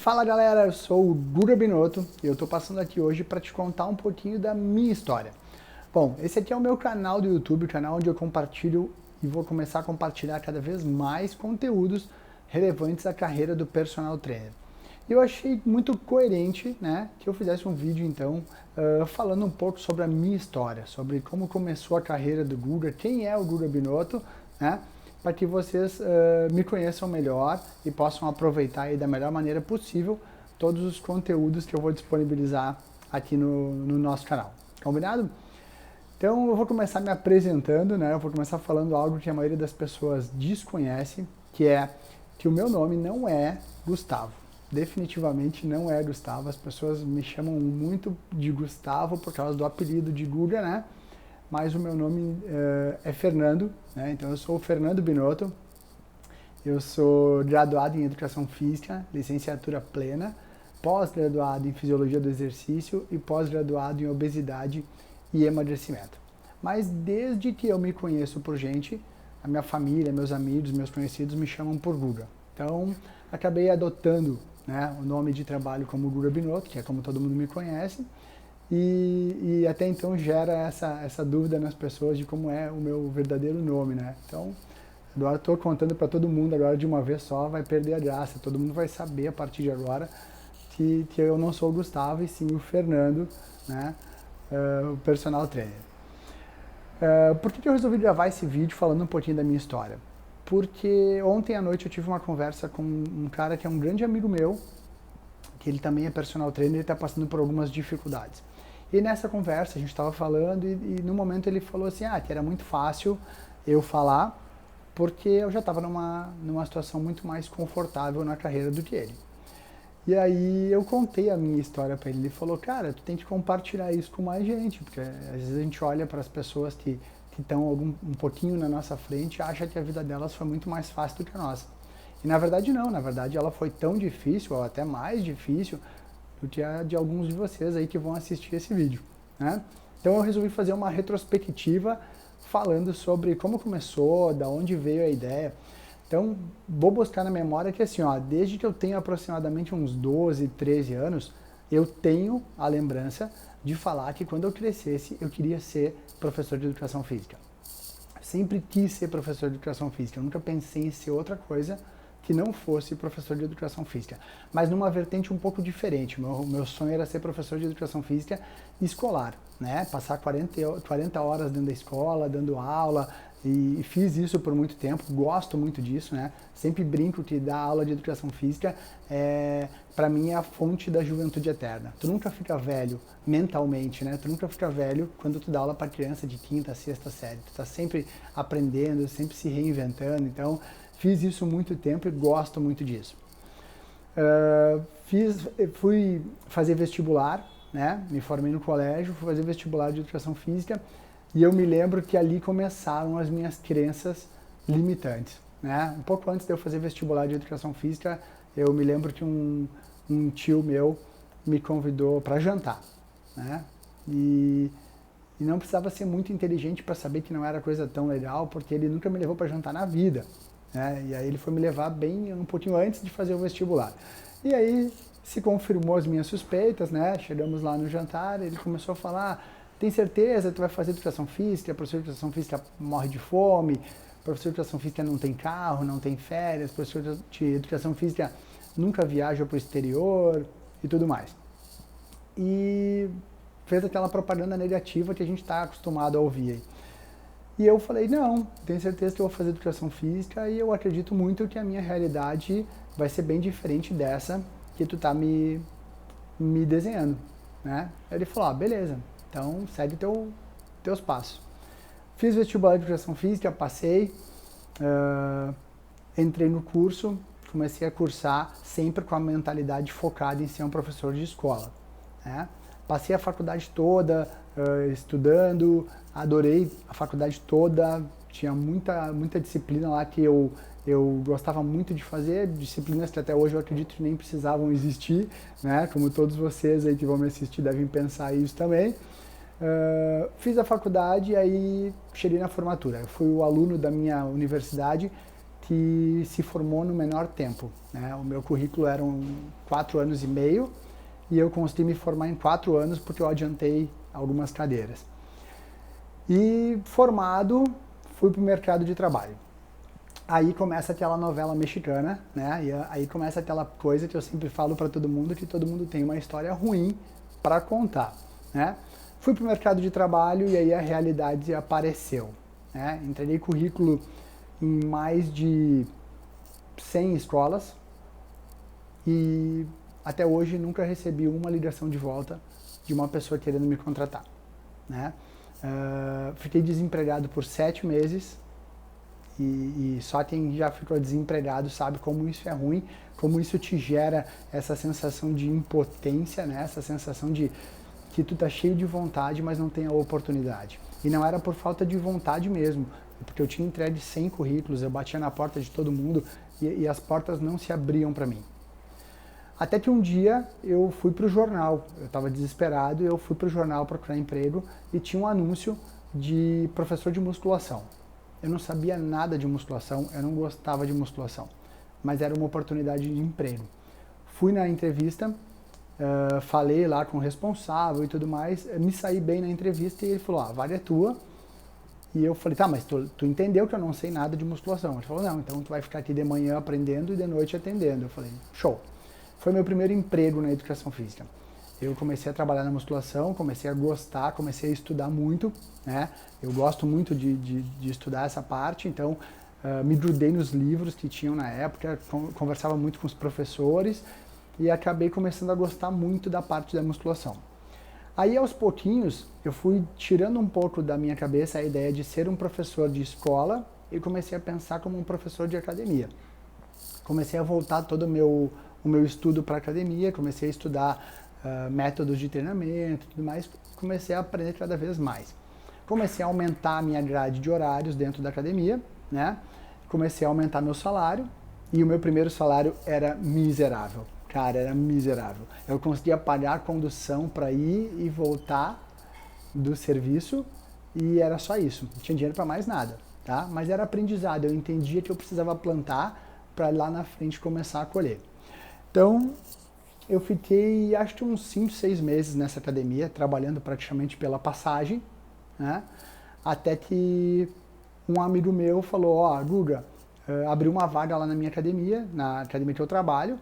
Fala galera, eu sou o Guga Binotto e eu tô passando aqui hoje para te contar um pouquinho da minha história. Bom, esse aqui é o meu canal do YouTube, o canal onde eu compartilho e vou começar a compartilhar cada vez mais conteúdos relevantes à carreira do personal trainer. E eu achei muito coerente, né, que eu fizesse um vídeo então falando um pouco sobre a minha história, sobre como começou a carreira do Guga, quem é o Guga Binotto, né? Para que vocês me conheçam melhor e possam aproveitar aí da melhor maneira possível todos os conteúdos que eu vou disponibilizar aqui no nosso canal. Combinado? Então eu vou começar me apresentando, né? Eu vou começar falando algo que a maioria das pessoas desconhece, que é que o meu nome não é Gustavo. Definitivamente não é Gustavo. As pessoas me chamam muito de Gustavo por causa do apelido de Guga, né? Mas o meu nome é Fernando, né? Então eu sou o Fernando Binotto, eu sou graduado em Educação Física, licenciatura plena, pós-graduado em Fisiologia do Exercício e pós-graduado em Obesidade e Emagrecimento. Mas desde que eu me conheço por gente, a minha família, meus amigos, meus conhecidos me chamam por Guga. Então acabei adotando, né, o nome de trabalho como Guga Binotto, que é como todo mundo me conhece, e até então gera essa dúvida nas pessoas de como é o meu verdadeiro nome, né? Então, agora estou contando para todo mundo agora de uma vez só, vai perder a graça. Todo mundo vai saber a partir de agora que eu não sou o Gustavo e sim o Fernando, né? O personal trainer. Por que eu resolvi gravar esse vídeo falando um pouquinho da minha história? Porque ontem à noite eu tive uma conversa com um cara que é um grande amigo meu, que ele também é personal trainer e está passando por algumas dificuldades. E nessa conversa a gente estava falando e no momento ele falou assim, que era muito fácil eu falar porque eu já estava numa situação muito mais confortável na carreira do que ele. E aí eu contei a minha história para ele. Ele falou, cara, tu tem que compartilhar isso com mais gente, porque às vezes a gente olha para as pessoas que estão um pouquinho na nossa frente e acha que a vida delas foi muito mais fácil do que a nossa. E na verdade não, na verdade ela foi tão difícil, ou até mais difícil, do que a de alguns de vocês aí que vão assistir esse vídeo, né? Então eu resolvi fazer uma retrospectiva falando sobre como começou, da onde veio a ideia. Então vou buscar na memória que assim, desde que eu tenho aproximadamente uns 12, 13 anos, eu tenho a lembrança de falar que quando eu crescesse eu queria ser professor de educação física. Sempre quis ser professor de educação física, eu nunca pensei em ser outra coisa que não fosse professor de educação física, mas numa vertente um pouco diferente. Meu sonho era ser professor de educação física escolar, né? Passar 40 horas dentro da escola, dando aula, e fiz isso por muito tempo, gosto muito disso, né? Sempre brinco que dar aula de educação física para mim é a fonte da juventude eterna. Tu nunca fica velho mentalmente, né? Tu nunca fica velho quando tu dá aula para criança de quinta, sexta série. Tu tá sempre aprendendo, sempre se reinventando, então fiz isso muito tempo e gosto muito disso. Fui fazer vestibular, né? Me formei no colégio, fui fazer vestibular de educação física e eu me lembro que ali começaram as minhas crenças limitantes, né? Um pouco antes de eu fazer vestibular de educação física, eu me lembro que um tio meu me convidou para jantar, né? E não precisava ser muito inteligente para saber que não era coisa tão legal, porque ele nunca me levou para jantar na vida. E aí ele foi me levar bem um pouquinho antes de fazer o vestibular. E aí se confirmou as minhas suspeitas, né? Chegamos lá no jantar, ele começou a falar, tem certeza que tu vai fazer educação física? Professor de educação física morre de fome, professor de educação física não tem carro, não tem férias, professor de educação física nunca viaja para o exterior e tudo mais. E fez aquela propaganda negativa que a gente está acostumado a ouvir aí. E eu falei, não, tenho certeza que eu vou fazer educação física e eu acredito muito que a minha realidade vai ser bem diferente dessa que tu tá me desenhando, né? Aí ele falou, beleza, então segue teus passos. Fiz vestibular de educação física, passei, entrei no curso, comecei a cursar sempre com a mentalidade focada em ser um professor de escola, né? Passei a faculdade toda estudando, adorei a faculdade toda, tinha muita disciplina lá que eu gostava muito de fazer, disciplinas que até hoje eu acredito que nem precisavam existir, né? Como todos vocês aí que vão me assistir devem pensar isso também. Fiz a faculdade e aí cheguei na formatura. Eu fui o aluno da minha universidade que se formou no menor tempo, né? O meu currículo eram 4 anos e meio e eu consegui me formar em 4 anos porque eu adiantei algumas cadeiras. E formado, fui para o mercado de trabalho. Aí começa aquela novela mexicana, né? E aí começa aquela coisa que eu sempre falo para todo mundo, que todo mundo tem uma história ruim para contar, né? Fui para o mercado de trabalho e aí a realidade apareceu, né? Entreguei currículo em mais de 100 escolas e até hoje nunca recebi uma ligação de volta de uma pessoa querendo me contratar, né? Fiquei desempregado por 7 meses e só quem já ficou desempregado sabe como isso é ruim, como isso te gera essa sensação de impotência, né? Essa sensação de que tu tá cheio de vontade, mas não tem a oportunidade. E não era por falta de vontade mesmo, porque eu tinha entregue 100 currículos, eu batia na porta de todo mundo e as portas não se abriam para mim. Até que um dia eu fui para o jornal, eu estava desesperado, eu fui para o jornal procurar emprego e tinha um anúncio de professor de musculação. Eu não sabia nada de musculação, eu não gostava de musculação, mas era uma oportunidade de emprego. Fui na entrevista, falei lá com o responsável e tudo mais, me saí bem na entrevista e ele falou, a vaga é tua. E eu falei, tá, mas tu entendeu que eu não sei nada de musculação? Ele falou, não, então tu vai ficar aqui de manhã aprendendo e de noite atendendo. Eu falei, show. Foi meu primeiro emprego na educação física. Eu comecei a trabalhar na musculação, comecei a gostar, comecei a estudar muito, né? Eu gosto muito de estudar essa parte, então me grudei nos livros que tinham na época, conversava muito com os professores e acabei começando a gostar muito da parte da musculação. Aí, aos pouquinhos, eu fui tirando um pouco da minha cabeça a ideia de ser um professor de escola e comecei a pensar como um professor de academia. Comecei a voltar todo o meu estudo para a academia, comecei a estudar métodos de treinamento e tudo mais, comecei a aprender cada vez mais. Comecei a aumentar a minha grade de horários dentro da academia, né? Comecei a aumentar meu salário e o meu primeiro salário era miserável. Cara, era miserável. Eu conseguia pagar a condução para ir e voltar do serviço e era só isso. Não tinha dinheiro para mais nada, tá? Mas era aprendizado. Eu entendia que eu precisava plantar para lá na frente começar a colher. Então, eu fiquei, acho que uns 5, 6 meses nessa academia, trabalhando praticamente pela passagem, né? Até que um amigo meu falou, ó, Guga, abriu uma vaga lá na minha academia, na academia que eu trabalho,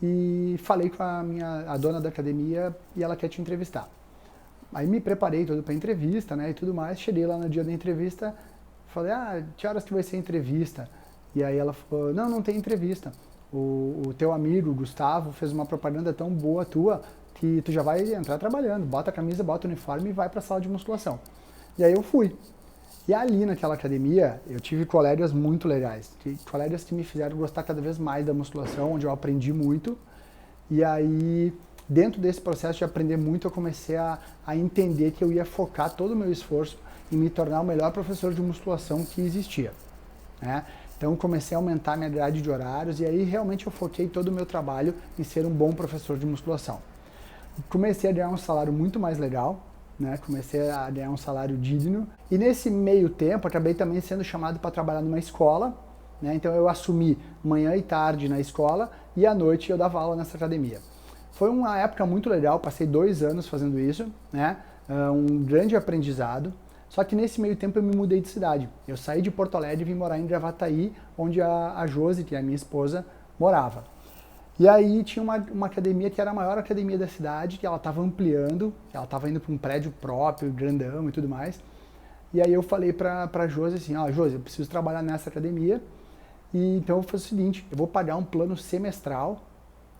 e falei com a dona da academia e ela quer te entrevistar. Aí me preparei todo para a entrevista, né, e tudo mais. Cheguei lá no dia da entrevista, falei, que horas que vai ser a entrevista? E aí ela falou, não tem entrevista. O teu amigo, Gustavo, fez uma propaganda tão boa tua que tu já vai entrar trabalhando. Bota a camisa, bota o uniforme e vai para a sala de musculação. E aí eu fui. E ali naquela academia, eu tive colegas muito legais, colegas que me fizeram gostar cada vez mais da musculação, onde eu aprendi muito. E aí, dentro desse processo de aprender muito, eu comecei a entender que eu ia focar todo o meu esforço em me tornar o melhor professor de musculação que existia, né? Então, comecei a aumentar minha grade de horários e aí realmente eu foquei todo o meu trabalho em ser um bom professor de musculação. Comecei a ganhar um salário muito mais legal, né? Comecei a ganhar um salário digno e nesse meio tempo acabei também sendo chamado para trabalhar numa escola, né? Então eu assumi manhã e tarde na escola e à noite eu dava aula nessa academia. Foi uma época muito legal, passei 2 anos fazendo isso, né? Um grande aprendizado, só que nesse meio tempo eu me mudei de cidade. Eu saí de Porto Alegre e vim morar em Gravataí, onde a Josi, que é a minha esposa, morava. E aí tinha uma academia que era a maior academia da cidade, que ela estava ampliando, ela estava indo para um prédio próprio, grandão e tudo mais. E aí eu falei para a Josi assim, Josi, eu preciso trabalhar nessa academia, e então eu fiz o seguinte, eu vou pagar um plano semestral,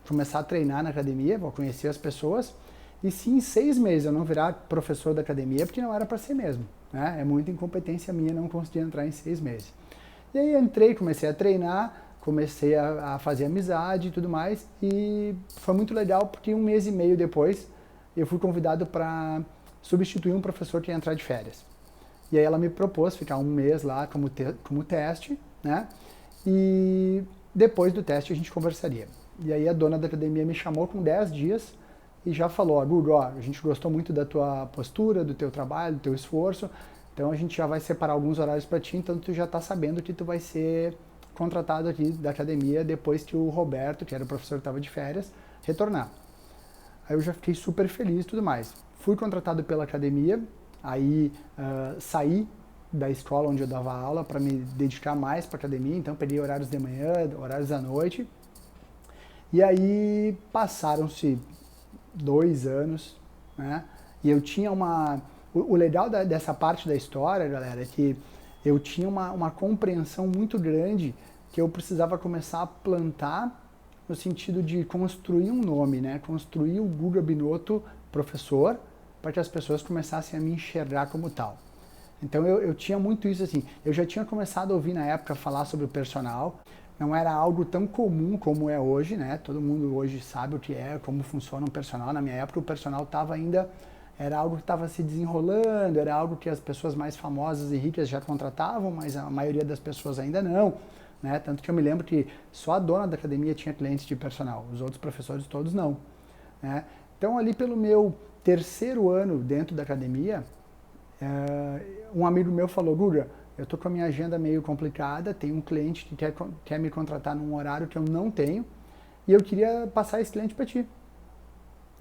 começar a treinar na academia, vou conhecer as pessoas, e se em 6 meses eu não virar professor da academia, porque não era para ser mesmo, né? É muita incompetência minha não conseguir entrar em 6 meses. E aí entrei, comecei a treinar, comecei a fazer amizade e tudo mais, e foi muito legal porque 1 mês e meio depois eu fui convidado para substituir um professor que ia entrar de férias. E aí ela me propôs ficar 1 mês lá como teste, né? E depois do teste a gente conversaria. E aí a dona da academia me chamou com 10 dias e já falou, Guga, a gente gostou muito da tua postura, do teu trabalho, do teu esforço, então a gente já vai separar alguns horários para ti, então tu já tá sabendo que tu vai ser contratado aqui da academia depois que o Roberto, que era o professor que estava de férias, retornar. Aí eu já fiquei super feliz e tudo mais. Fui contratado pela academia, aí saí da escola onde eu dava aula para me dedicar mais para a academia, então peguei horários de manhã, horários da noite. E aí passaram-se 2 anos, né? E eu tinha uma... O legal dessa parte da história, galera, é que eu tinha uma compreensão muito grande que eu precisava começar a plantar no sentido de construir um nome, né? Construir o Guga Binotto professor, para que as pessoas começassem a me enxergar como tal. Então eu tinha muito isso assim, eu já tinha começado a ouvir na época falar sobre o personal, não era algo tão comum como é hoje, né? Todo mundo hoje sabe o que é, como funciona um personal. Na minha época o personal estava ainda, era algo que estava se desenrolando, era algo que as pessoas mais famosas e ricas já contratavam, mas a maioria das pessoas ainda não, né? Tanto que eu me lembro que só a dona da academia tinha clientes de personal, os outros professores todos não, né? Então ali pelo meu 3º ano dentro da academia, um amigo meu falou: Guga, eu tô com a minha agenda meio complicada, tem um cliente que quer me contratar num horário que eu não tenho e eu queria passar esse cliente para ti.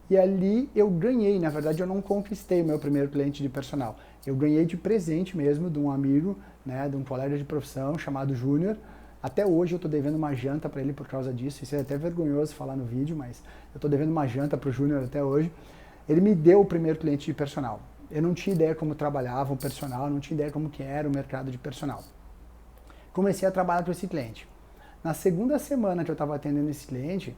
E ali eu ganhei, na verdade eu não conquistei o meu primeiro cliente de personal, eu ganhei de presente mesmo de um amigo, né, de um colega de profissão chamado Júnior. Até hoje eu tô devendo uma janta para ele por causa disso, isso é até vergonhoso falar no vídeo, mas eu tô devendo uma janta pro Júnior até hoje. Ele me deu o primeiro cliente de personal. Eu não tinha ideia como trabalhava o personal, não tinha ideia como que era o mercado de personal. Comecei a trabalhar com esse cliente. Na segunda semana que eu estava atendendo esse cliente,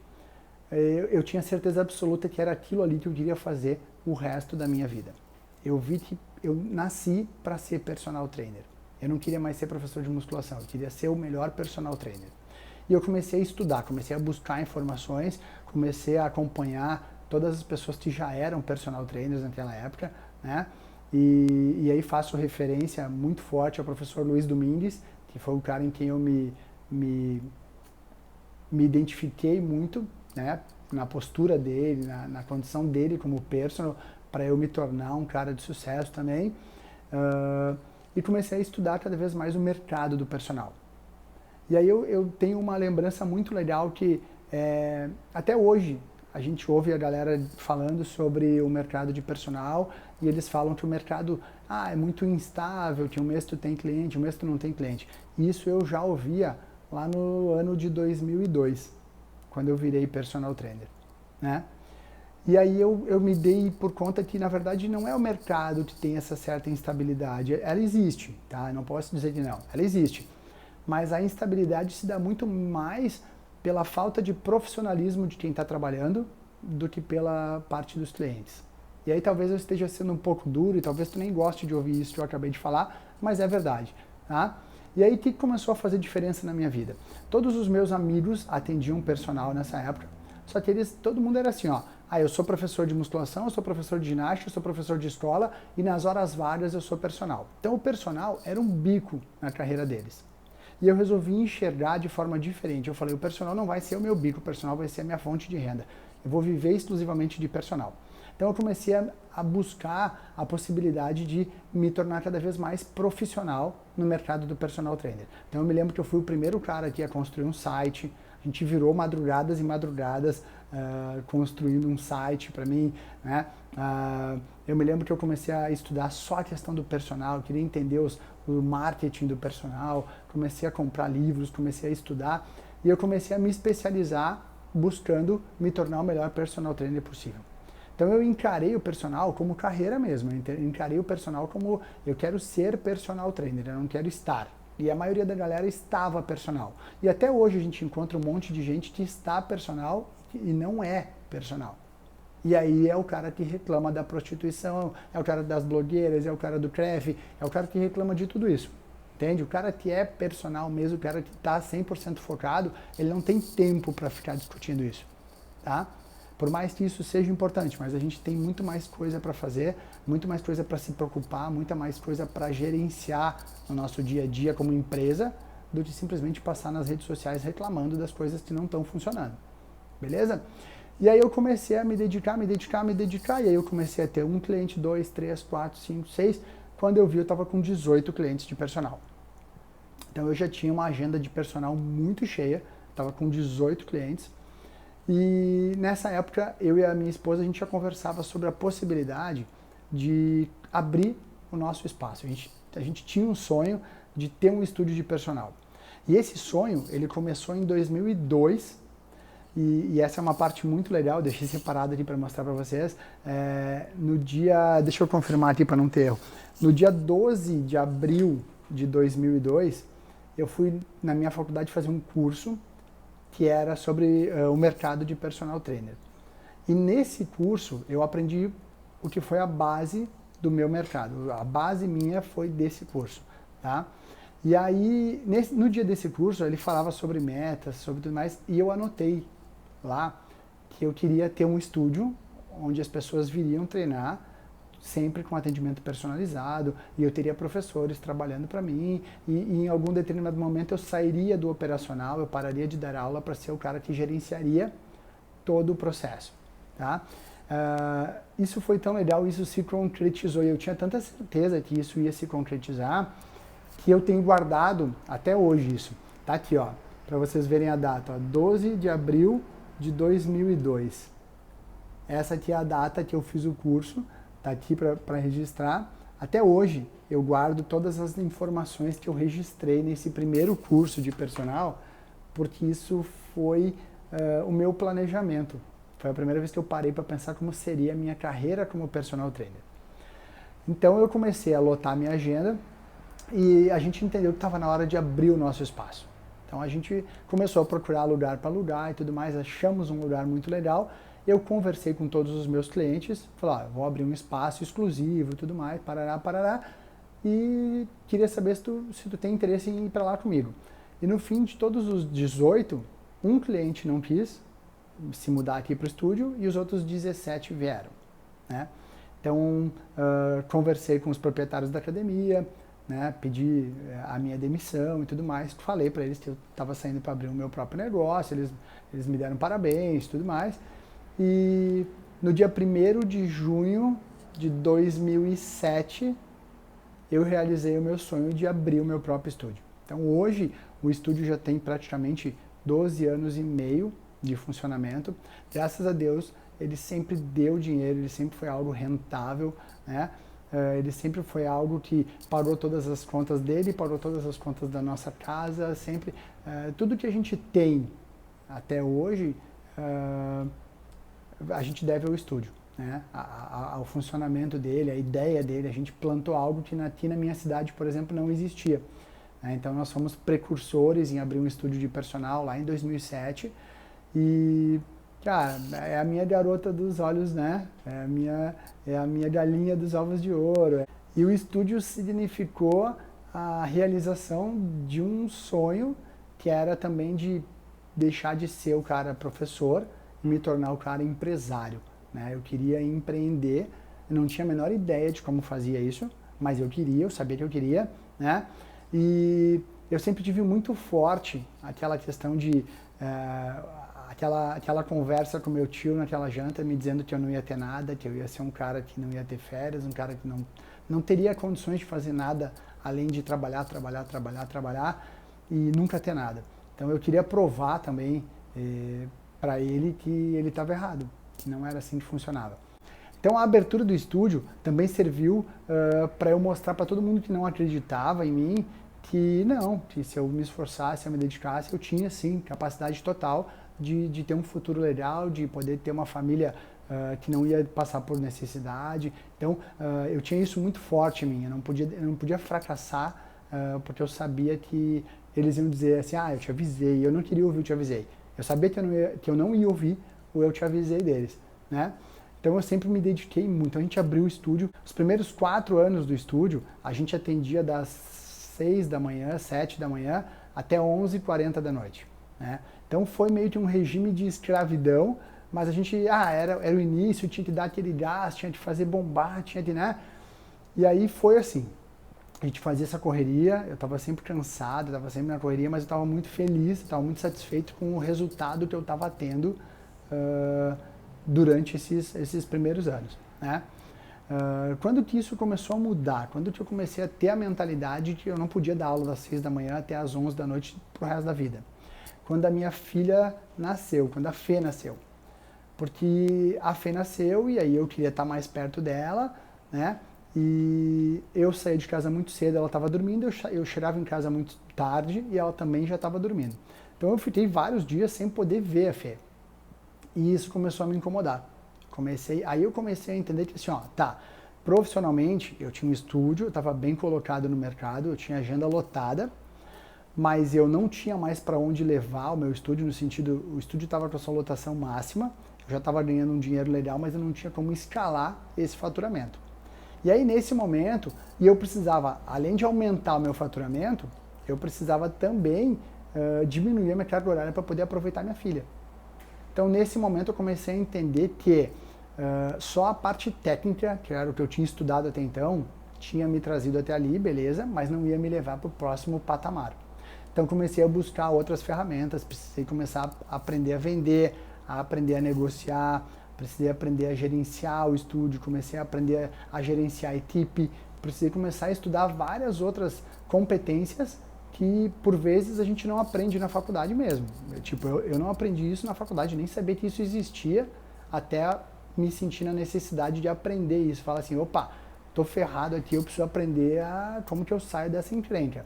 eu tinha certeza absoluta que era aquilo ali que eu queria fazer o resto da minha vida. Eu vi que eu nasci para ser personal trainer. Eu não queria mais ser professor de musculação, eu queria ser o melhor personal trainer. E eu comecei a estudar, comecei a buscar informações, comecei a acompanhar todas as pessoas que já eram personal trainers naquela época, né? E aí faço referência muito forte ao professor Luiz Domingues, que foi o cara em quem eu me identifiquei muito, né? Na postura dele, na condição dele como personal, para eu me tornar um cara de sucesso também. E comecei a estudar cada vez mais o mercado do personal. E aí eu tenho uma lembrança muito legal que até hoje a gente ouve a galera falando sobre o mercado de personal e eles falam que o mercado é muito instável, que um mês tu tem cliente, um mês tu não tem cliente. Isso eu já ouvia lá no ano de 2002, quando eu virei personal trainer, né? E aí eu me dei por conta que, na verdade, não é o mercado que tem essa certa instabilidade. Ela existe, tá? Eu não posso dizer que não. Ela existe. Mas a instabilidade se dá muito mais pela falta de profissionalismo de quem está trabalhando do que pela parte dos clientes. E aí talvez eu esteja sendo um pouco duro e talvez tu nem goste de ouvir isso que eu acabei de falar, mas é verdade, tá? E aí o que começou a fazer diferença na minha vida? Todos os meus amigos atendiam personal nessa época, só que todo mundo era assim, ó, eu sou professor de musculação, eu sou professor de ginástica, eu sou professor de escola e nas horas vagas eu sou personal. Então o personal era um bico na carreira deles. E eu resolvi enxergar de forma diferente. Eu falei, o personal não vai ser o meu bico, o personal vai ser a minha fonte de renda. Eu vou viver exclusivamente de personal. Então eu comecei a buscar a possibilidade de me tornar cada vez mais profissional no mercado do personal trainer. Então eu me lembro que eu fui o primeiro cara aqui a construir um site, a gente virou madrugadas e madrugadas construindo um site para mim, né? Eu me lembro que eu comecei a estudar só a questão do personal, eu queria entender o marketing do personal, comecei a comprar livros, comecei a estudar e eu comecei a me especializar buscando me tornar o melhor personal trainer possível. Então eu encarei o personal como carreira mesmo, eu encarei o personal como eu quero ser personal trainer, eu não quero estar. E a maioria da galera estava personal. E até hoje a gente encontra um monte de gente que está personal e não é personal. E aí é o cara que reclama da prostituição, é o cara das blogueiras, é o cara do CREF, é o cara que reclama de tudo isso. Entende? O cara que é personal mesmo, o cara que está 100% focado, ele não tem tempo para ficar discutindo isso, tá? Por mais que isso seja importante, mas a gente tem muito mais coisa para fazer, muito mais coisa para se preocupar, muita mais coisa para gerenciar no nosso dia a dia como empresa, do que simplesmente passar nas redes sociais reclamando das coisas que não estão funcionando. Beleza? E aí eu comecei a me dedicar, e aí eu comecei a ter um cliente, 2, 3, 4, 5, 6. Quando eu vi, eu estava com 18 clientes de personal. Então eu já tinha uma agenda de personal muito cheia, estava com 18 clientes. E nessa época, eu e a minha esposa, a gente já conversava sobre a possibilidade de abrir o nosso espaço. A gente tinha um sonho de ter um estúdio de personal. E esse sonho, ele começou em 2002, e essa é uma parte muito legal, deixei separado aqui para mostrar para vocês. No dia, deixa eu confirmar aqui para não ter erro, no dia 12 de abril de 2002, eu fui na minha faculdade fazer um curso que era sobre o mercado de personal trainer. E nesse curso eu aprendi o que foi a base do meu mercado. A base minha foi desse curso, tá? E aí, no dia desse curso, ele falava sobre metas, sobre tudo mais, e eu anotei lá que eu queria ter um estúdio onde as pessoas viriam treinar, sempre com atendimento personalizado, e eu teria professores trabalhando para mim, e em algum determinado momento eu sairia do operacional, eu pararia de dar aula para ser o cara que gerenciaria todo o processo, tá? Isso foi tão legal, isso se concretizou, e eu tinha tanta certeza que isso ia se concretizar, que eu tenho guardado até hoje isso. Tá aqui, ó, para vocês verem a data, ó, 12 de abril de 2002. Essa aqui é a data que eu fiz o curso, tá aqui para registrar. Até hoje eu guardo todas as informações que eu registrei nesse primeiro curso de personal, porque isso foi o meu planejamento. Foi a primeira vez que eu parei para pensar como seria a minha carreira como personal trainer. Então eu comecei a lotar minha agenda e a gente entendeu que estava na hora de abrir o nosso espaço. Então a gente começou a procurar lugar para alugar e tudo mais, achamos um lugar muito legal. Eu conversei com todos os meus clientes, falei, vou abrir um espaço exclusivo e tudo mais, parará, parará, e queria saber se tu tem interesse em ir para lá comigo. E no fim de todos os 18, um cliente não quis se mudar aqui para o estúdio e os outros 17 vieram, né? Então, conversei com os proprietários da academia, né, pedi a minha demissão e tudo mais, falei para eles que eu estava saindo para abrir o meu próprio negócio, eles me deram parabéns e tudo mais. E no dia 1º de junho de 2007, eu realizei o meu sonho de abrir o meu próprio estúdio. Então hoje o estúdio já tem praticamente 12 anos e meio de funcionamento. Graças a Deus, ele sempre deu dinheiro, ele sempre foi algo rentável, né? Ele sempre foi algo que pagou todas as contas dele, pagou todas as contas da nossa casa, sempre. Tudo que a gente tem até hoje, a gente deve ao estúdio, né? Ao funcionamento dele, a ideia dele. A gente plantou algo que aqui na minha cidade, por exemplo, não existia. Então nós fomos precursores em abrir um estúdio de personal lá em 2007 e, cara, é a minha garota dos olhos, né? É a minha galinha dos ovos de ouro. E o estúdio significou a realização de um sonho que era também de deixar de ser o cara professor e me tornar o cara empresário, né? Eu queria empreender, eu não tinha a menor ideia de como fazia isso, mas eu sabia que eu queria, né? E eu sempre tive muito forte aquela questão de aquela conversa com meu tio naquela janta, me dizendo que eu não ia ter nada, que eu ia ser um cara que não ia ter férias, um cara que não teria condições de fazer nada além de trabalhar e nunca ter nada. Então eu queria provar também para ele que ele estava errado, que não era assim que funcionava. Então a abertura do estúdio também serviu para eu mostrar para todo mundo que não acreditava em mim que se eu me esforçasse, se eu me dedicasse, eu tinha sim capacidade total de ter um futuro legal, de poder ter uma família que não ia passar por necessidade. Então eu tinha isso muito forte em mim, eu não podia fracassar porque eu sabia que eles iam dizer assim, eu te avisei, eu não queria ouvir o te avisei. Eu sabia que eu não ia ouvir o eu te avisei deles, né? Então eu sempre me dediquei muito. A gente abriu o estúdio. Os primeiros 4 anos do estúdio, a gente atendia das 6 da manhã, 7 da manhã, até 11h40 da noite, né? Então foi meio que um regime de escravidão, mas a gente, era o início, tinha que dar aquele gás, tinha que fazer bombar, tinha que, né? E aí foi assim. A gente fazia essa correria, eu estava sempre cansado, estava sempre na correria, mas eu estava muito feliz, estava muito satisfeito com o resultado que eu estava tendo durante esses primeiros anos, né? Quando que isso começou a mudar? Quando que eu comecei a ter a mentalidade que eu não podia dar aula das 6 da manhã até as 11 da noite pro resto da vida? Quando a minha filha nasceu, quando a Fê nasceu. Porque a Fê nasceu e aí eu queria estar mais perto dela, né? E eu saía de casa muito cedo, ela estava dormindo, eu chegava em casa muito tarde e ela também já estava dormindo. Então eu fiquei vários dias sem poder ver a Fê. E isso começou a me incomodar. Aí eu comecei a entender que assim, ó, tá, profissionalmente eu tinha um estúdio, eu estava bem colocado no mercado, eu tinha agenda lotada, mas eu não tinha mais para onde levar o meu estúdio, no sentido, o estúdio estava com a sua lotação máxima, eu já estava ganhando um dinheiro legal, mas eu não tinha como escalar esse faturamento. E aí nesse momento, eu precisava, além de aumentar o meu faturamento, eu precisava também diminuir a minha carga horária para poder aproveitar minha filha. Então nesse momento eu comecei a entender que só a parte técnica, que era o que eu tinha estudado até então, tinha me trazido até ali, beleza, mas não ia me levar para o próximo patamar. Então comecei a buscar outras ferramentas, precisei começar a aprender a vender, a aprender a negociar, precisei aprender a gerenciar o estúdio, comecei a aprender a gerenciar a equipe, precisei começar a estudar várias outras competências que por vezes a gente não aprende na faculdade mesmo. Eu não aprendi isso na faculdade, nem sabia que isso existia, até me sentir na necessidade de aprender isso. Fala assim, opa, tô ferrado aqui, eu preciso aprender como que eu saio dessa encrenca.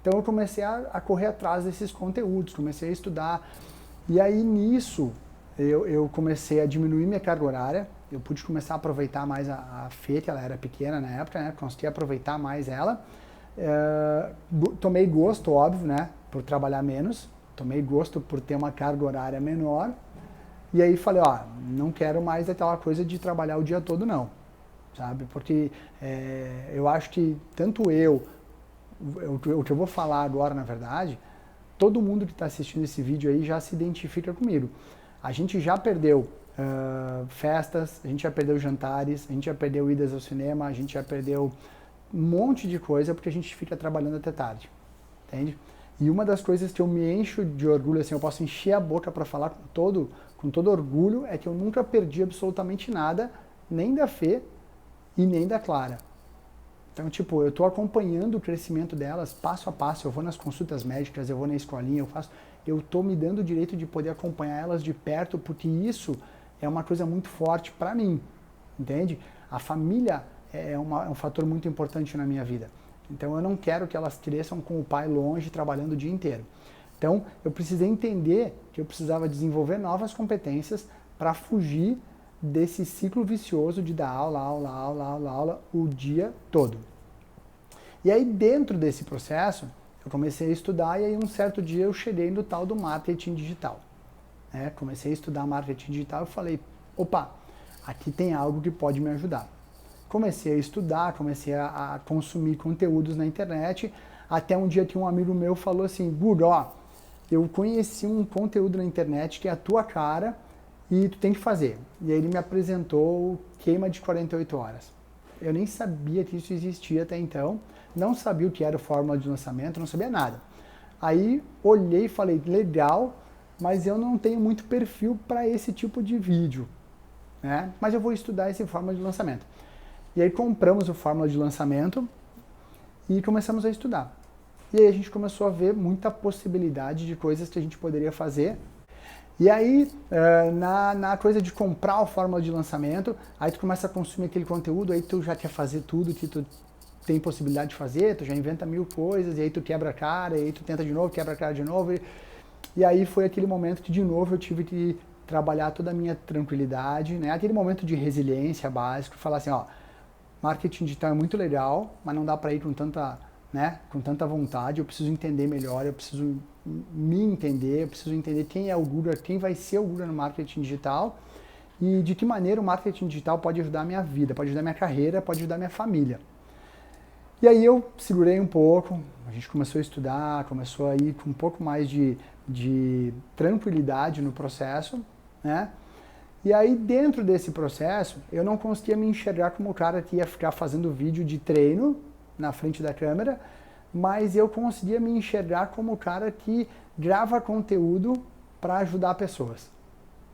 Então eu comecei a correr atrás desses conteúdos, comecei a estudar, e aí nisso eu comecei a diminuir minha carga horária, eu pude começar a aproveitar mais a Fê, que ela era pequena na época, né? Consegui aproveitar mais ela. Tomei gosto, óbvio, né? Por trabalhar menos, tomei gosto por ter uma carga horária menor, e aí falei, ó, não quero mais aquela coisa de trabalhar o dia todo não, sabe? Porque eu acho que tanto o que eu vou falar agora, na verdade, todo mundo que está assistindo esse vídeo aí já se identifica comigo. A gente já perdeu festas, a gente já perdeu jantares, a gente já perdeu idas ao cinema, a gente já perdeu um monte de coisa porque a gente fica trabalhando até tarde, entende? E uma das coisas que eu me encho de orgulho, assim, eu posso encher a boca para falar com todo orgulho, é que eu nunca perdi absolutamente nada, nem da Fê e nem da Clara. Então, tipo, eu estou acompanhando o crescimento delas passo a passo, eu vou nas consultas médicas, eu vou na escolinha, eu estou me dando o direito de poder acompanhar elas de perto, porque isso é uma coisa muito forte para mim, entende? A família é um fator muito importante na minha vida. Então eu não quero que elas cresçam com o pai longe, trabalhando o dia inteiro. Então eu precisei entender que eu precisava desenvolver novas competências para fugir desse ciclo vicioso de dar aula o dia todo. E aí dentro desse processo, eu comecei a estudar e aí um certo dia eu cheguei no tal do marketing digital. Comecei a estudar marketing digital e falei, opa, aqui tem algo que pode me ajudar. Comecei a estudar, comecei a consumir conteúdos na internet, até um dia que um amigo meu falou assim, Guga, ó, eu conheci um conteúdo na internet que é a tua cara e tu tem que fazer. E aí ele me apresentou o Queima de 48 Horas. Eu nem sabia que isso existia até então, não sabia o que era o fórmula de lançamento, não sabia nada. Aí olhei e falei, legal, mas eu não tenho muito perfil para esse tipo de vídeo, né? Mas eu vou estudar esse fórmula de lançamento. E aí compramos o fórmula de lançamento e começamos a estudar. E aí a gente começou a ver muita possibilidade de coisas que a gente poderia fazer. E aí, na coisa de comprar o fórmula de lançamento, aí tu começa a consumir aquele conteúdo, aí tu já quer fazer tudo que tu tem possibilidade de fazer, tu já inventa 1000 coisas, e aí tu quebra a cara, e aí tu tenta de novo, quebra a cara de novo. E aí foi aquele momento que de novo eu tive que trabalhar toda a minha tranquilidade, né? Aquele momento de resiliência básico, falar assim, ó, marketing digital é muito legal, mas não dá para ir com tanta, né, com tanta vontade, eu preciso entender melhor, eu preciso me entender, eu preciso entender quem é o Guga, quem vai ser o Guga no marketing digital e de que maneira o marketing digital pode ajudar a minha vida, pode ajudar a minha carreira, pode ajudar a minha família. E aí eu segurei um pouco, a gente começou a estudar, começou a ir com um pouco mais de tranquilidade no processo, né? E aí dentro desse processo, eu não conseguia me enxergar como o cara que ia ficar fazendo vídeo de treino na frente da câmera, mas eu conseguia me enxergar como o cara que grava conteúdo para ajudar pessoas.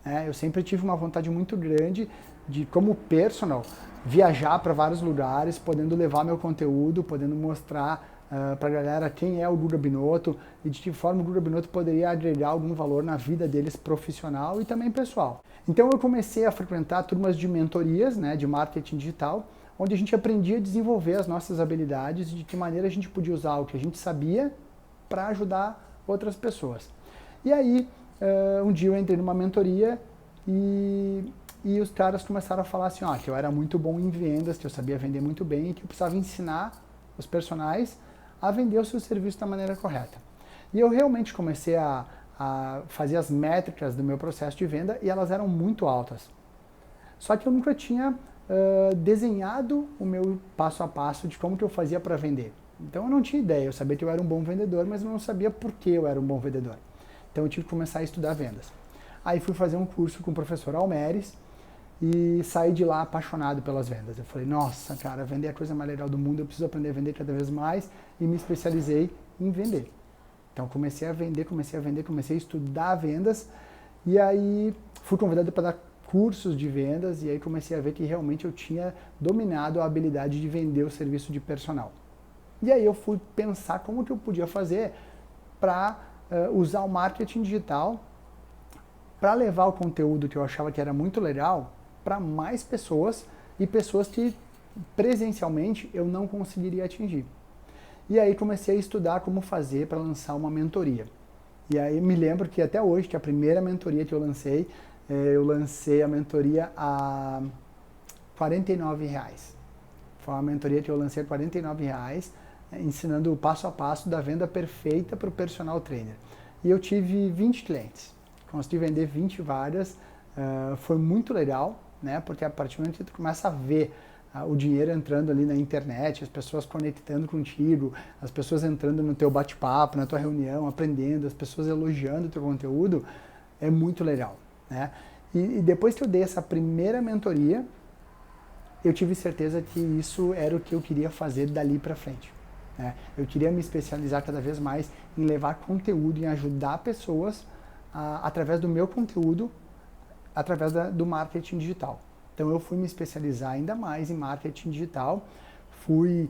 né? Eu sempre tive uma vontade muito grande de, como personal, viajar para vários lugares, podendo levar meu conteúdo, podendo mostrar para a galera quem é o Guga Binotto e de que forma o Guga Binotto poderia agregar algum valor na vida deles profissional e também pessoal. Então eu comecei a frequentar turmas de mentorias, né, de marketing digital, onde a gente aprendia a desenvolver as nossas habilidades e de que maneira a gente podia usar o que a gente sabia para ajudar outras pessoas. E aí, um dia eu entrei numa mentoria e os caras começaram a falar assim, que eu era muito bom em vendas, que eu sabia vender muito bem e que eu precisava ensinar os personagens a vender o seu serviço da maneira correta. E eu realmente comecei a fazer as métricas do meu processo de venda e elas eram muito altas. Só que eu nunca tinha desenhado o meu passo a passo de como que eu fazia para vender. Então eu não tinha ideia, eu sabia que eu era um bom vendedor, mas eu não sabia por que eu era um bom vendedor. Então eu tive que começar a estudar vendas. Aí fui fazer um curso com o professor Almeres e saí de lá apaixonado pelas vendas. Eu falei, nossa, cara, vender é a coisa mais legal do mundo, eu preciso aprender a vender cada vez mais e me especializei em vender. Então comecei a vender, comecei a estudar vendas e aí fui convidado para dar cursos de vendas e aí comecei a ver que realmente eu tinha dominado a habilidade de vender o serviço de personal. E aí eu fui pensar como que eu podia fazer para usar o marketing digital para levar o conteúdo que eu achava que era muito legal para mais pessoas e pessoas que presencialmente eu não conseguiria atingir. E aí comecei a estudar como fazer para lançar uma mentoria. E aí me lembro que até hoje, que a primeira mentoria que eu lancei a mentoria a R$49. Foi uma mentoria que eu lancei a R$49, ensinando o passo a passo da venda perfeita para o personal trainer. E eu tive 20 clientes. Consegui vender 20 vagas, foi muito legal, né? Porque a partir do momento que tu começa a ver o dinheiro entrando ali na internet, as pessoas conectando contigo, as pessoas entrando no teu bate-papo, na tua reunião, aprendendo, as pessoas elogiando o teu conteúdo, é muito legal, né? E depois que eu dei essa primeira mentoria, eu tive certeza que isso era o que eu queria fazer dali para frente, né? Eu queria me especializar cada vez mais em levar conteúdo, em ajudar pessoas através do meu conteúdo, através do marketing digital. Então eu fui me especializar ainda mais em marketing digital, fui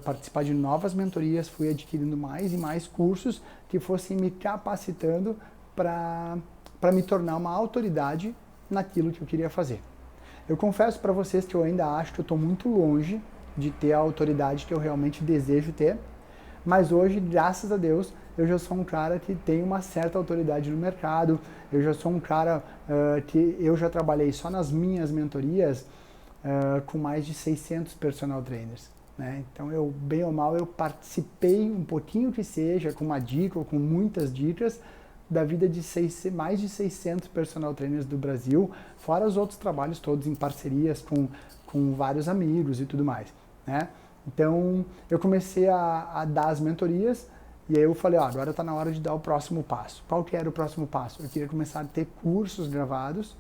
participar de novas mentorias, fui adquirindo mais e mais cursos que fossem me capacitando para me tornar uma autoridade naquilo que eu queria fazer. Eu confesso para vocês que eu ainda acho que eu estou muito longe de ter a autoridade que eu realmente desejo ter, mas hoje, graças a Deus, eu já sou um cara que tem uma certa autoridade no mercado, eu já sou um cara que eu já trabalhei só nas minhas mentorias com mais de 600 personal trainers, né? Então eu, bem ou mal, eu participei um pouquinho que seja, com uma dica ou com muitas dicas, da vida de mais de 600 personal trainers do Brasil, fora os outros trabalhos todos em parcerias com vários amigos e tudo mais, né? Então eu comecei a dar as mentorias e aí eu falei, agora está na hora de dar o próximo passo. Qual que era o próximo passo? Eu queria começar a ter cursos gravados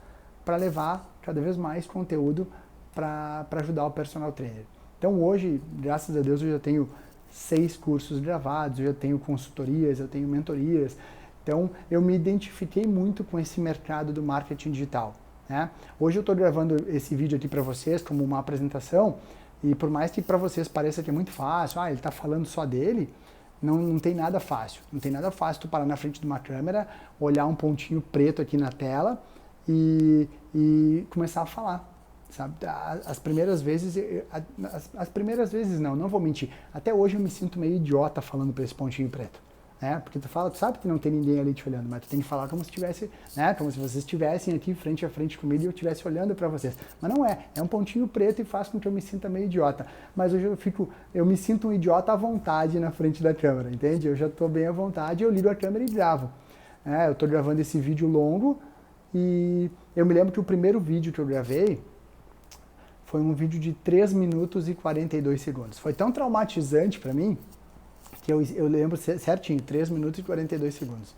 para levar cada vez mais conteúdo para ajudar o personal trainer. Então hoje, graças a Deus, eu já tenho 6 cursos gravados, eu já tenho consultorias, eu tenho mentorias. Então eu me identifiquei muito com esse mercado do marketing digital, né? Hoje eu estou gravando esse vídeo aqui para vocês como uma apresentação e por mais que para vocês pareça que é muito fácil, ele está falando só dele, não tem nada fácil. Não tem nada fácil tu parar na frente de uma câmera, olhar um pontinho preto aqui na tela e começar a falar, sabe? As primeiras vezes, não vou mentir, até hoje eu me sinto meio idiota falando para esse pontinho preto, né? Porque tu sabe que não tem ninguém ali te olhando, mas tu tem que falar como se tivesse, né? Como se vocês estivessem aqui frente a frente comigo e eu estivesse olhando para vocês. Mas não é um pontinho preto e faz com que eu me sinta meio idiota. Mas hoje eu me sinto um idiota à vontade na frente da câmera, entende? Eu já estou bem à vontade, eu ligo a câmera e gravo. Eu estou gravando esse vídeo longo e eu me lembro que o primeiro vídeo que eu gravei foi um vídeo de 3 minutos e 42 segundos. Foi tão traumatizante para mim que eu lembro certinho, 3 minutos e 42 segundos.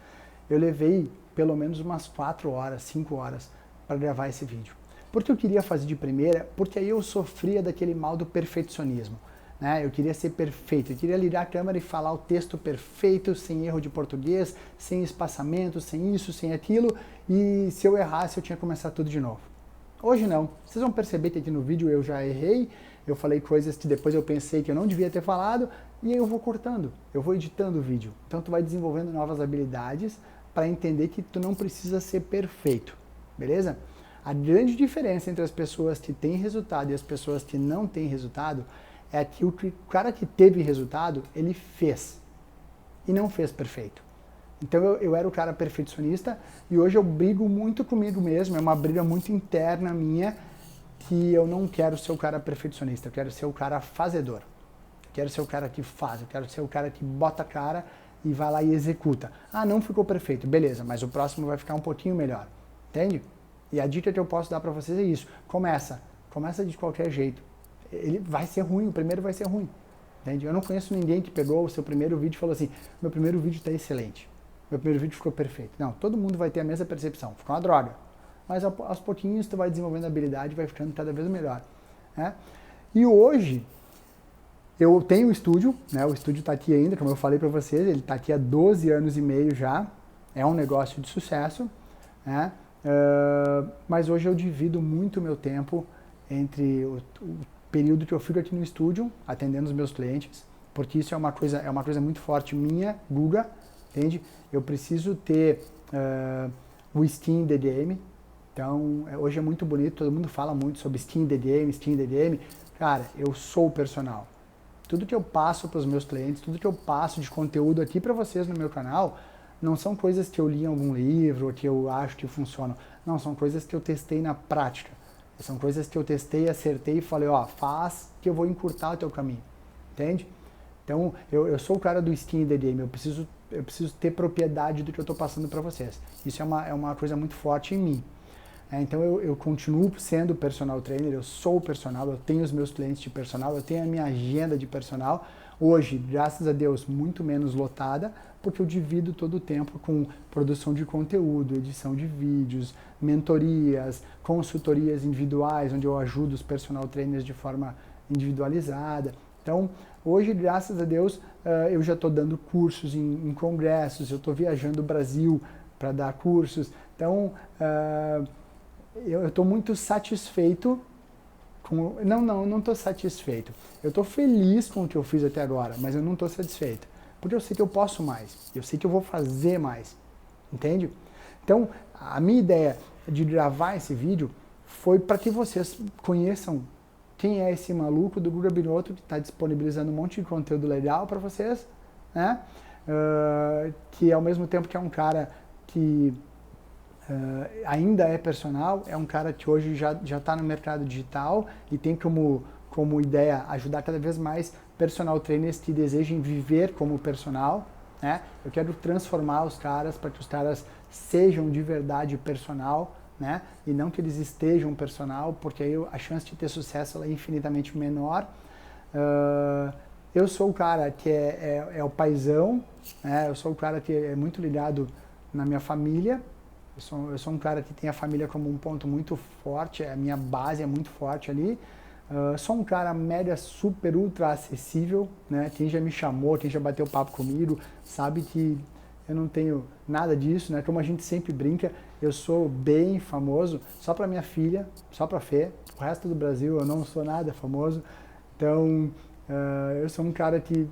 Eu levei pelo menos umas 4 horas, 5 horas para gravar esse vídeo. Por que eu queria fazer de primeira? Porque aí eu sofria daquele mal do perfeccionismo. né? Eu queria ser perfeito, eu queria ligar a câmera e falar o texto perfeito, sem erro de português, sem espaçamento, sem isso, sem aquilo, e se eu errasse eu tinha que começar tudo de novo. Hoje não. Vocês vão perceber que aqui no vídeo eu já errei, eu falei coisas que depois eu pensei que eu não devia ter falado, e aí eu vou cortando, eu vou editando o vídeo. Então tu vai desenvolvendo novas habilidades para entender que tu não precisa ser perfeito, beleza? A grande diferença entre as pessoas que têm resultado e as pessoas que não têm resultado é que o cara que teve resultado, ele fez, e não fez perfeito. Então eu era o cara perfeccionista e hoje eu brigo muito comigo mesmo, é uma briga muito interna minha, que eu não quero ser o cara perfeccionista, eu quero ser o cara fazedor. Eu quero ser o cara que faz, eu quero ser o cara que bota a cara e vai lá e executa. Ah, não ficou perfeito, beleza, mas o próximo vai ficar um pouquinho melhor, entende? E a dica que eu posso dar pra vocês é isso, começa de qualquer jeito. Ele vai ser ruim, o primeiro vai ser ruim, entende? Eu não conheço ninguém que pegou o seu primeiro vídeo e falou assim, meu primeiro vídeo está excelente. Meu primeiro vídeo ficou perfeito. Não, todo mundo vai ter a mesma percepção. Ficou uma droga. Mas aos pouquinhos tu vai desenvolvendo a habilidade e vai ficando cada vez melhor. Né? E hoje, eu tenho um estúdio, né? O estúdio está aqui ainda, como eu falei para vocês, ele está aqui há 12 anos e meio já. É um negócio de sucesso. Né? Mas hoje eu divido muito o meu tempo entre o período que eu fico aqui no estúdio, atendendo os meus clientes, porque isso é uma coisa muito forte minha, Guga, entende? Eu preciso ter o skin in the game. Então, hoje é muito bonito, todo mundo fala muito sobre skin in the game. Cara, eu sou o personal. Tudo que eu passo para os meus clientes, tudo que eu passo de conteúdo aqui para vocês no meu canal, não são coisas que eu li em algum livro, ou que eu acho que funcionam. Não, são coisas que eu testei na prática. São coisas que eu testei, acertei e falei, ó, faz que eu vou encurtar o teu caminho. Entende? Então, eu sou o cara do skin in the game, eu preciso ter propriedade do que eu estou passando para vocês. Isso é uma coisa muito forte em mim. Então, eu continuo sendo personal trainer, eu sou personal, eu tenho os meus clientes de personal, eu tenho a minha agenda de personal. Hoje, graças a Deus, muito menos lotada, porque eu divido todo o tempo com produção de conteúdo, edição de vídeos, mentorias, consultorias individuais, onde eu ajudo os personal trainers de forma individualizada. Então, hoje, graças a Deus, eu já estou dando cursos em congressos, eu estou viajando o Brasil para dar cursos. Então, eu estou muito satisfeito com... Não estou satisfeito. Eu estou feliz com o que eu fiz até agora, mas eu não estou satisfeito. Porque eu sei que eu posso mais, eu sei que eu vou fazer mais, entende? Então, a minha ideia de gravar esse vídeo foi para que vocês conheçam quem é esse maluco do Guga Binotto, que está disponibilizando um monte de conteúdo legal para vocês, né? Que ao mesmo tempo que é um cara que ainda é personal, é um cara que hoje já está no mercado digital e tem como ideia ajudar cada vez mais personal trainers que desejem viver como personal, né? Eu quero transformar os caras para que os caras sejam de verdade personal, né? E não que eles estejam personal, porque aí a chance de ter sucesso ela é infinitamente menor. Eu sou o cara que é o paizão, né? Eu sou o cara que é muito ligado na minha família. Eu sou um cara que tem a família como um ponto muito forte, a minha base é muito forte ali. Sou um cara mega, super, ultra acessível, né? Quem já me chamou, quem já bateu papo comigo, sabe que eu não tenho nada disso, né? Como a gente sempre brinca, eu sou bem famoso só para minha filha, só para Fê. O resto do Brasil eu não sou nada famoso. Então, eu sou um cara que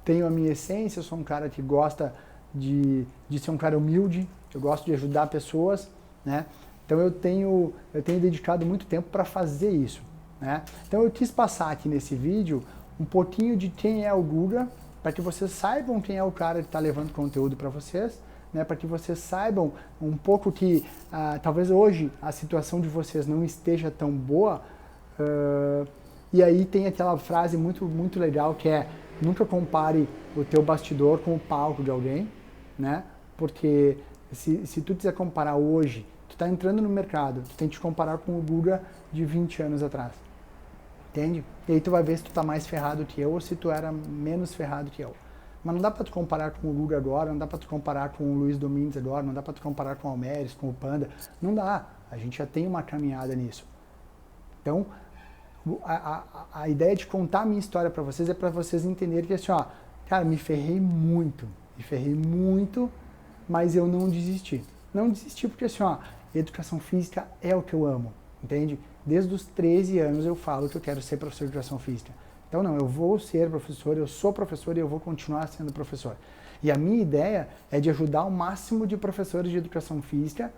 tenho a minha essência, eu sou um cara que gosta de ser um cara humilde, eu gosto de ajudar pessoas, né? Então eu tenho dedicado muito tempo para fazer isso, né? Então eu quis passar aqui nesse vídeo um pouquinho de quem é o Guga, para que vocês saibam quem é o cara que está levando conteúdo para vocês, né? Para que vocês saibam um pouco que talvez hoje a situação de vocês não esteja tão boa, e aí tem aquela frase muito, muito legal que é: nunca compare o teu bastidor com o palco de alguém, né? Porque se tu quiser comparar hoje, tu tá entrando no mercado, tu tem que te comparar com o Guga de 20 anos atrás. Entende? E aí tu vai ver se tu tá mais ferrado que eu ou se tu era menos ferrado que eu. Mas não dá para tu comparar com o Guga agora, não dá para tu comparar com o Luiz Domingues agora, não dá para tu comparar com o Almeres, com o Panda. Não dá. A gente já tem uma caminhada nisso. Então, A ideia de contar a minha história para vocês é para vocês entenderem que assim, ó, cara, me ferrei muito, mas eu não desisti. Não desisti porque assim, ó, educação física é o que eu amo, entende? Desde os 13 anos eu falo que eu quero ser professor de educação física. Então não, eu vou ser professor, eu sou professor e eu vou continuar sendo professor. E a minha ideia é de ajudar o máximo de professores de educação física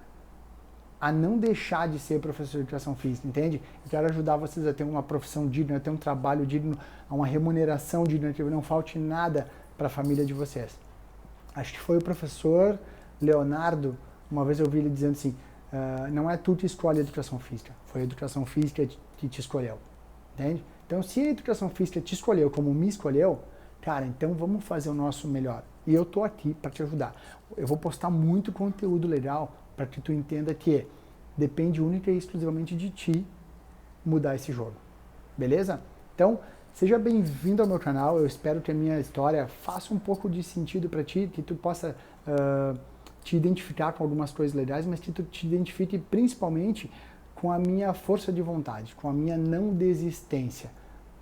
a não deixar de ser professor de educação física, entende? Eu quero ajudar vocês a ter uma profissão digna, a ter um trabalho digno, a uma remuneração digna, que não falte nada para a família de vocês. Acho que foi o professor Leonardo, uma vez eu ouvi ele dizendo assim, não é tu que escolhe a educação física, foi a educação física que te escolheu, entende? Então, se a educação física te escolheu como me escolheu, cara, então vamos fazer o nosso melhor. E eu tô aqui para te ajudar. Eu vou postar muito conteúdo legal para que tu entenda que depende única e exclusivamente de ti mudar esse jogo. Beleza? Então, seja bem-vindo ao meu canal. Eu espero que a minha história faça um pouco de sentido para ti, que tu possa te identificar com algumas coisas legais, mas que tu te identifique principalmente com a minha força de vontade, com a minha não desistência,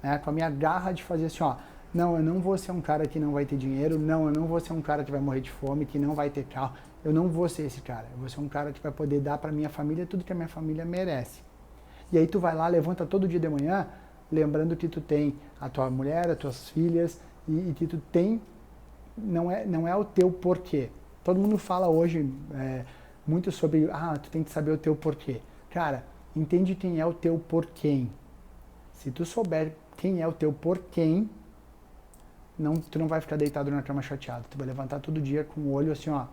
né? Com a minha garra de fazer assim, ó, não, eu não vou ser um cara que não vai ter dinheiro, não, eu não vou ser um cara que vai morrer de fome, que não vai ter carro, eu não vou ser esse cara, eu vou ser um cara que vai poder dar para minha família tudo que a minha família merece. E aí tu vai lá, levanta todo dia de manhã, lembrando que tu tem a tua mulher, as tuas filhas, e que tu tem, não é o teu porquê. Todo mundo fala hoje muito sobre, tu tem que saber o teu porquê. Cara, entende quem é o teu porquê. Se tu souber quem é o teu porquê, tu não vai ficar deitado na cama chateado. Tu vai levantar todo dia com o olho assim, ó,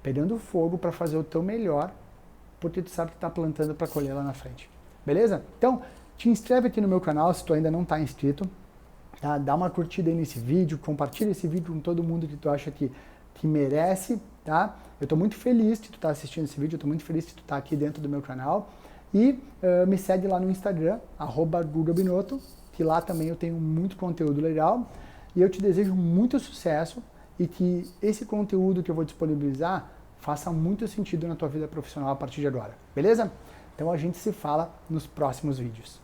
pegando fogo para fazer o teu melhor, porque tu sabe que tá plantando para colher lá na frente. Beleza? Então, te inscreve aqui no meu canal se tu ainda não tá inscrito. Tá? Dá uma curtida aí nesse vídeo, compartilha esse vídeo com todo mundo que tu acha que merece, tá? Eu tô muito feliz que tu tá assistindo esse vídeo, eu tô muito feliz que tu tá aqui dentro do meu canal. E me segue lá no Instagram, @gugabinotto, que lá também eu tenho muito conteúdo legal. E eu te desejo muito sucesso e que esse conteúdo que eu vou disponibilizar faça muito sentido na tua vida profissional a partir de agora, beleza? Então a gente se fala nos próximos vídeos.